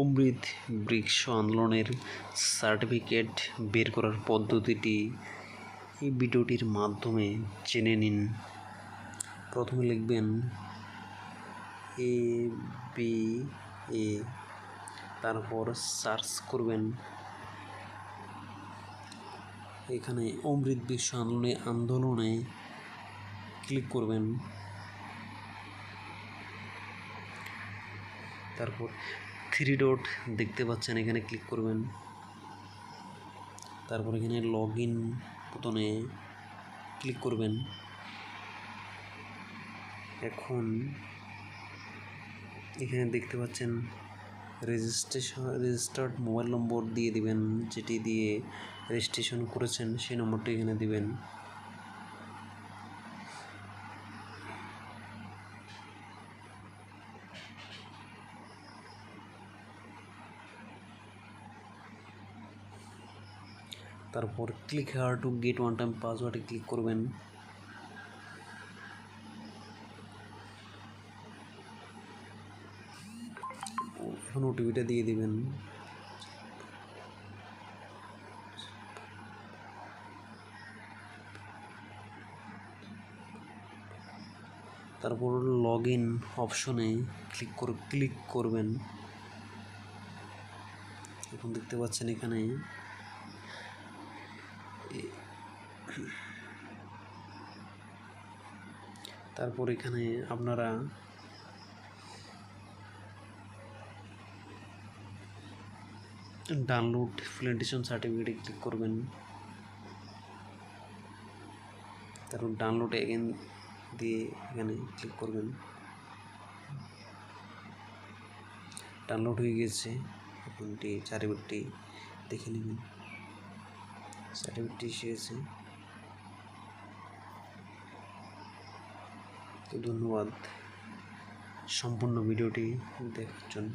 অমৃত বৃক্ষ আন্দোলনের সার্টিফিকেট বের করার পদ্ধতিটি এই ভিডিওটির মাধ্যমে জেনে নিন। প্রথমে লিখবেন ABA, তারপর সার্চ করবেন। এখানে অমৃত বিশ্ব আন্দোলনে ক্লিক করবেন। তারপর 3 ডট দেখতে পাচ্ছেন, এখানে ক্লিক করবেন। তারপর এখানে লগ ইন বোতামে ক্লিক করবেন। এখন এখানে দেখতে পাচ্ছেন রেজিস্টার্ড মোবাইল নম্বর দিয়ে দিবেন, যেটি দিয়ে রেজিস্ট্রেশন করেছেন সেই নম্বরটি এখানে দিবেন। তারপর click here to get one time পাসওয়ার্ডে ক্লিক করবেন। এখন ওটিপিটা দিয়ে দিবেন। তারপর লগ ইন অপশনে ক্লিক করবেন। এখন দেখতে পাচ্ছেন এখানে তারপর এখানে আপনারা ডাউনলোড ভ্যালিডেশন সার্টিফিকেটে ক্লিক করবেন। তারপর ডাউনলোড এগেন দিয়ে এখানে ক্লিক করবেন। ডাউনলোড হয়ে গেছে। এখন সার্টিফিকেটটি দেখে নেবেন। সার্টিফিকেটটি এসেছে। তো ধন্যবাদ সম্পূর্ণ ভিডিওটি দেখার জন্য।